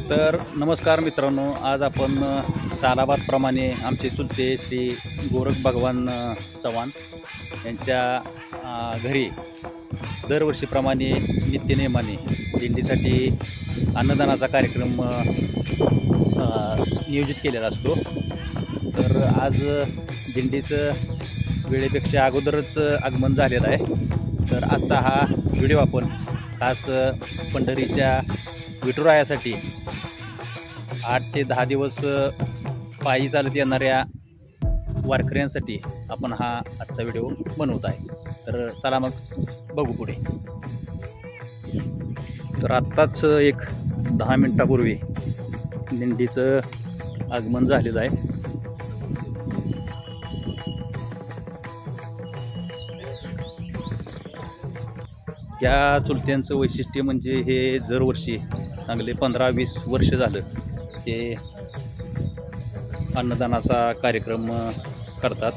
तर नमस्कार मित्रांनो, आज आपण सालाबादप्रमाणे आमचे चुलते श्री गोरख भगवान चव्हाण यांच्या घरी दरवर्षीप्रमाणे नित्यनेमाने दिंडीसाठी अन्नदानाचा कार्यक्रम नियोजित केलेला असतो। तर आज दिंडीचं वेळेपेक्षा अगोदरच आगमन झालेलं आहे। तर आजचा हा व्हिडिओ आपण खास पंढरीच्या विठुरायासाठी 8 ते 10 दिवस पायी चालत येणाऱ्या वारकऱ्यांसाठी आपण हा आजचा व्हिडिओ बनवत आहे। तर चला मग बघू पुढे। तर आत्ताच एक 10 मिनिटापूर्वी दिंडीचं आगमन झालेलं आहे। या चुलत्यांचं वैशिष्ट्य म्हणजे हे दरवर्षी चांगले 15-20 वर्ष झालं ते अन्नदानाचा कार्यक्रम करतात।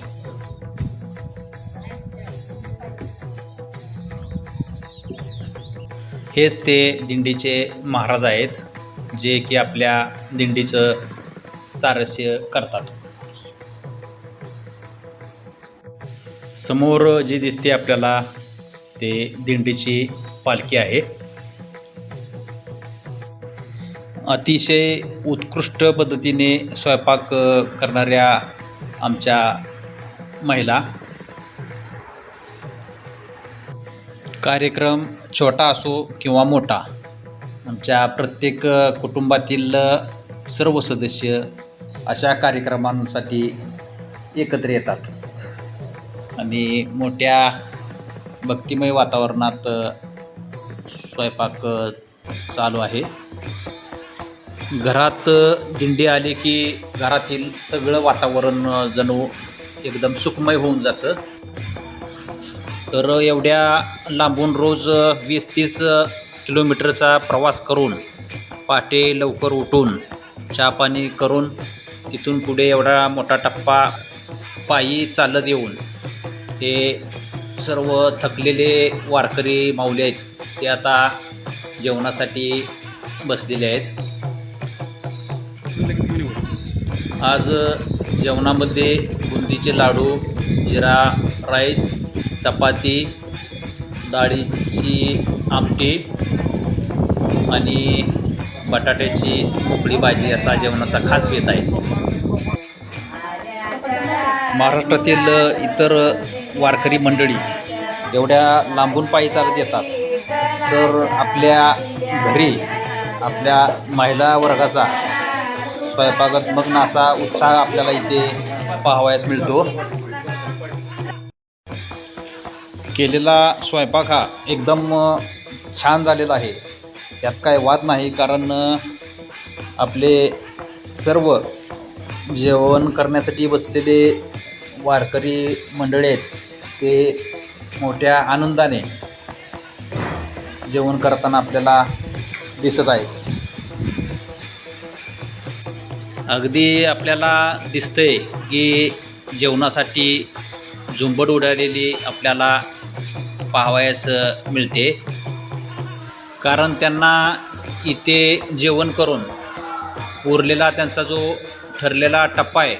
हेच ते दिंडीचे महाराज आहेत, जे की आपल्या दिंडीचं सारस्य करतात। समोर जी दिसते आपल्याला ते दिंडीची पालखी आहे। अतिशय उत्कृष्ट पद्धतीने स्वयंपाक करणाऱ्या आमच्या महिला, कार्यक्रम छोटा असो किंवा मोठा, आमच्या प्रत्येक कुटुंबातील सर्व सदस्य अशा कार्यक्रमांसाठी एकत्र येतात आणि मोठ्या भक्तिमय वातावरणात स्वयंपाक चालू आहे। घरात दिंडी आली की घरातील सगळं वातावरण जणू एकदम सुखमय होऊन जातं। तर एवढ्या लांबून रोज 20-30 किलोमीटरचा प्रवास करून, पहाटे लवकर उठून चहा पाणी करून, तिथून पुढे एवढा मोठा टप्पा पायी चालत येऊन हे सर्व थकलेले वारकरी माऊली आहेत, ते आता जेवणासाठी बसलेले आहेत। आज जेवणामध्ये बुंदीचे लाडू, जिरा राईस, चपाती, डाळीची आमटी आणि बटाट्याची मोकळी भाजी असा जेवणाचा खास बेत आहे। महाराष्ट्रातील इतर वारकरी मंडळी एवढ्या लांबून पायी चालत येतात, तर आपल्या घरी आपल्या महिला वर्गाचा स्वयंपाकात्मक असा उत्साह आपल्याला इथे पाहावयास मिळतो। केलेला स्वयंपाक हा एकदम छान झालेला आहे, त्यात काय वाद नाही। कारण आपले सर्व जेवण करण्यासाठी बसलेले वारकरी मंडळी आहेत, ते मोठ्या आनंदाने जेवण करताना आपल्याला दिसत आहेत। अगदी आपल्याला दिसतंय की जेवणासाठी झुंबड उडालेली आपल्याला पाहावयास मिळते। कारण त्यांना इथे जेवण करून उरलेला त्यांचा जो ठरलेला टप्पा आहे,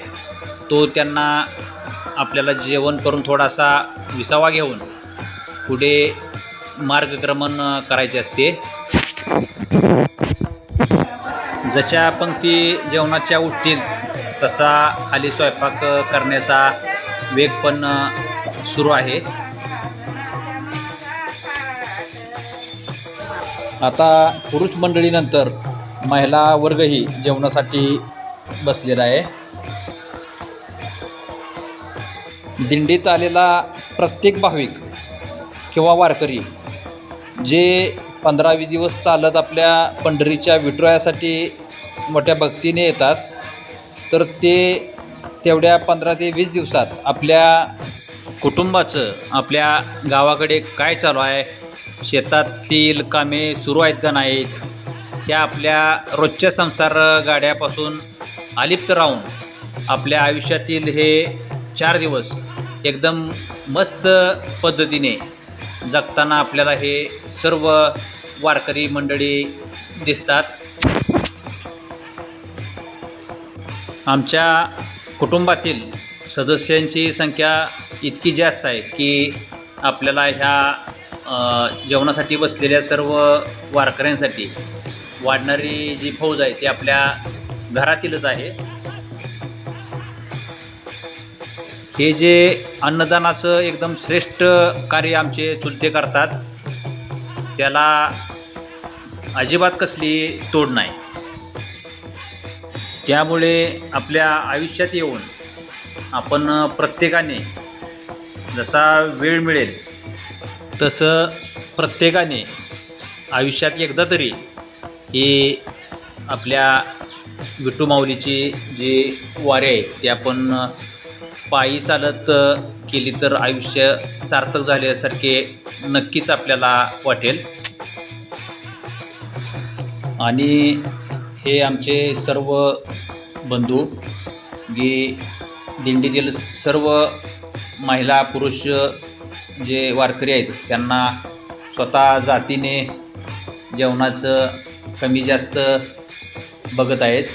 तो त्यांना आपल्याला जेवण करून थोडासा विसावा घेऊन पुढे मार्गक्रमण करायचे असते। जशा पंक्ती जेवणाच्या उठतील तसा खाली स्वयंपाक करण्याचा वेग पण सुरू आहे। आता पुरुष मंडळीनंतर महिला वर्गही जेवणासाठी बसलेला आहे। दिंडीत आलेला प्रत्येक भाविक किंवा वारकरी जे 15-20 दिवस चालत आपल्या पंढरीच्या विठुरायासाठी मोठ्या भक्तीने येतात, तर ते तेवढ्या 15 ते 20 दिवसात आपल्या कुटुंबाचं, आपल्या गावाकडे काय चालू आहे, शेतातील कामे सुरू आहेत का नाहीत, ह्या आपल्या रोजच्या संसार गाड्यापासून अलिप्त राहून आपल्या आयुष्यातील हे 4 दिवस एकदम मस्त पद्धतीने जगताना आपल्याला हे सर्व वारकरी मंडळी दिसतात। आमच्या कुटुंबातील सदस्यांची संख्या इतकी जास्त आहे की आपल्याला ह्या जेवणासाठी बसलेल्या सर्व वारकऱ्यांसाठी वाढणारी जी फौज आहे ती आपल्या घरातीलच आहे. हे जे अन्नदानाचं एकदम श्रेष्ठ कार्य आमचे चुलते करतात त्याला अजिबात कसली तोड नाही. त्यामुळे आपल्या आयुष्यात येऊन आपण प्रत्येकाने जसा वेळ मिळेल तसं प्रत्येकाने आयुष्यात एकदा तरी ही आपल्या विठू माऊलीची जी वारी आहे ती आपण पायी चालत केली तर आयुष्य सार्थक झाल्यासारखे नक्कीच आपल्याला वाटेल. आणि हे आमचे सर्व बंधू दिंडीतील सर्व महिला पुरुष जे वारकरी आहेत त्यांना स्वतः जातीने जेवणाचं कमी जास्त बघत आहेत.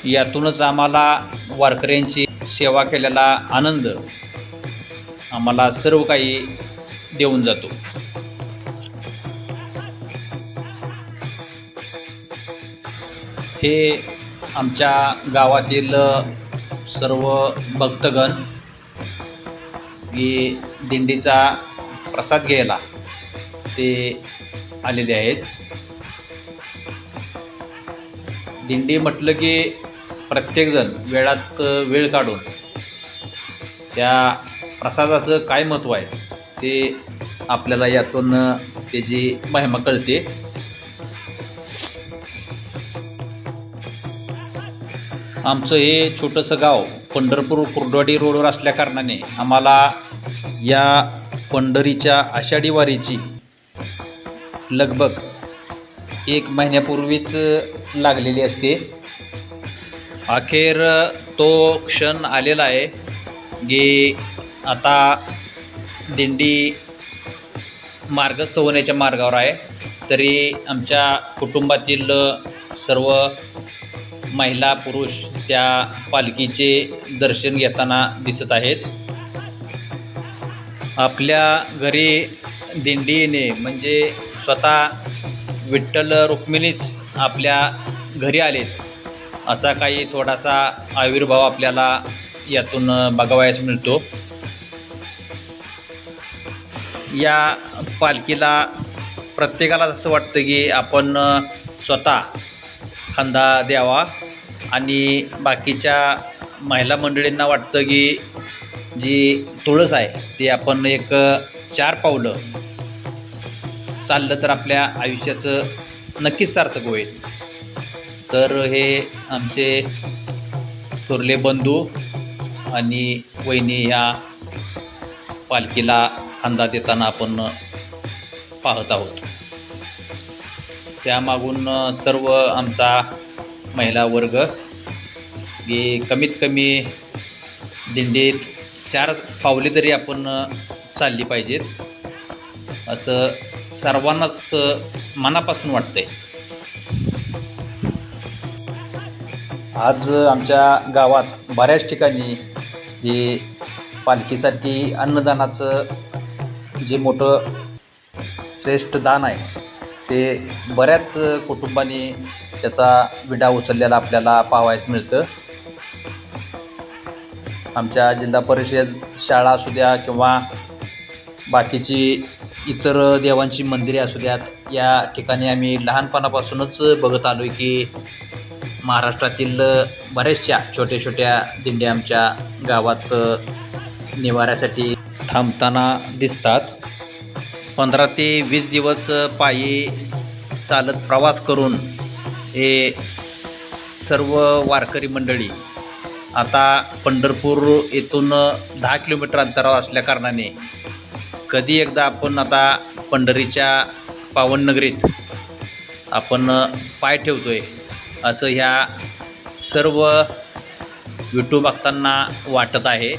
यातूनच आम्हाला वारकऱ्यांची सेवा केलेला आनंद आम्हाला सर्व काही देऊन जातो. हे आमच्या गावातील सर्व भक्तगण दिंडीचा प्रसाद घ्यायला ते आलेले आहेत. दिंडी म्हटलं की प्रत्येकजण वेळात वेळ काढून त्या प्रसादाचं काय महत्त्व आहे ते आपल्याला यातून त्याची महिमा कळते. आमचं हे छोटंसं गाव पंढरपूर कुर्डवाडी रोडवर असल्या कारणाने आम्हाला या पंढरीच्या आषाढी वारीची लगबग 1 महिन्यापूर्वीच लागलेली असते. अखेर तो क्षण आलेला आहे की आता दिंडी मार्गस्थ होण्याच्या मार्गावर आहे. तरी आमच्या कुटुंबातील सर्व महिला पुरुष त्या पालखीचे दर्शन घेताना दिसत आहेत. आपल्या घरी दिंडी येणे म्हणजे स्वतः विठ्ठल रुक्मिणीच आपल्या घरी आलेत असा काही थोडासा आविर्भाव आपल्याला यातून बघावयास मिळतो. या पालखीला प्रत्येकाला असं वाटतं की आपण स्वतः खांदा द्यावा आणि बाकीच्या महिला मंडळींना वाटतं की जी तुळस आहे ती आपण एक 4 पावलं चाललं तर आपल्या आयुष्याचं नक्कीच सार्थक होईल. तर हे आमचे थोरले बंधू आणि वहिनी ह्या पालखीला खांदा देताना आपण पाहत आहोत. त्यामागून सर्व आमचा महिला वर्ग कमीत कमी दिंडीत 4 पावले तरी आपण चालली पाहिजेत असं सर्वांनाच मनापासून वाटतंय. आज आमच्या गावात बऱ्याच ठिकाणी हे पालखीसाठी अन्नदानाचं जे मोठं श्रेष्ठ दान आहे ते बऱ्याच कुटुंबांनी त्याचा विडा उचललेला आपल्याला पाहावयास मिळतं. आमच्या जिल्हा परिषद शाळा असू द्या किंवा बाकीची इतर देवांची मंदिरे असू द्यात, या ठिकाणी आम्ही लहानपणापासूनच बघत आलो आहे की महाराष्ट्रातील बऱ्याचशा छोट्या छोट्या दिंड्या आमच्या गावात निवाऱ्यासाठी थांबताना दिसतात. 15 ते 20 दिवस पायी चालत प्रवास करून हे सर्व वारकरी मंडळी आता पंढरपूर येथून 10 किलोमीटर अंतरावर असल्या कारणाने कधी एकदा आपण आता पंढरीच्या पावननगरीत आपण पाय ठेवतोय असं ह्या सर्व विठू भक्तांना वाटत आहे.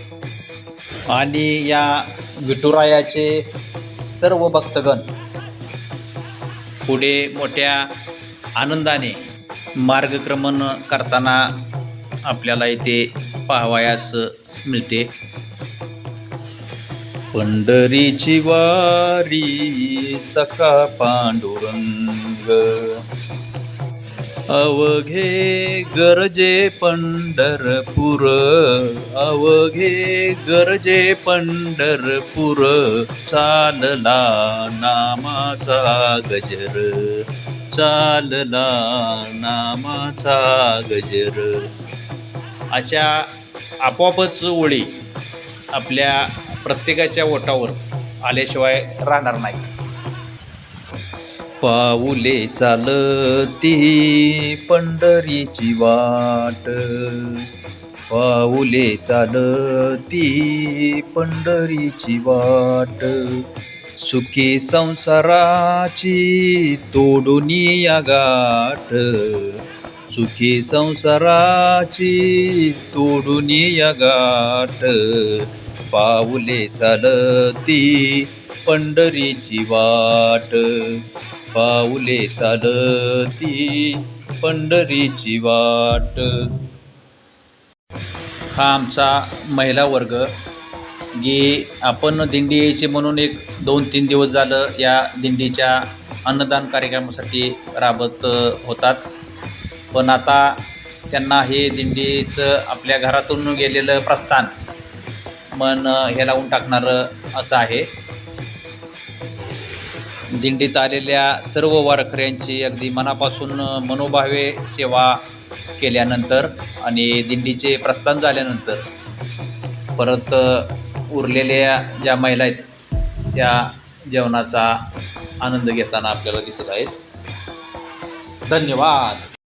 आणि या विठुरायाचे सर्व भक्तगण पुढे मोठ्या आनंदाने मार्गक्रमण करताना आपल्याला इथे पाहावयास मिळते. पंढरीची वारी सखा पांडुरंग, अवघे गरजे पंढरपूर, अवघे गरजे पंढरपूर, चालला नामाचा गजर, चालला नामाचा गजर. अशा आपोआपच ओळी आपल्या प्रत्येकाच्या ओठावर आल्याशिवाय राहणार नाही. पाऊले चालती पंढरीची वाट, पाऊले चालती पंढरीची वाट, सुखी संसाराची तोडून या गाठ, सुखी संसाराची तोडून या गाठ, पाऊले चालती पंढरीची वाट, पाऊले चालती पंढरीची वाट. हा आमचा महिला वर्ग की आपण दिंडी यायची म्हणून 1-2-3 दिवस झालं या दिंडीच्या अन्नदान कार्यक्रमासाठी राबत होतात. पण आता त्यांना हे दिंडीचं आपल्या घरातून गेलेलं प्रस्थान मन हे लावून टाकणारं असं आहे. दिंडीत आलेल्या सर्व वारकऱ्यांची अगदी मनापासून मनोभावे सेवा केल्यानंतर आणि दिंडीचे प्रस्थान झाल्यानंतर परत उरलेल्या ज्या महिला आहेत त्या जेवणाचा आनंद घेताना आपल्याला दिसत आहेत. धन्यवाद.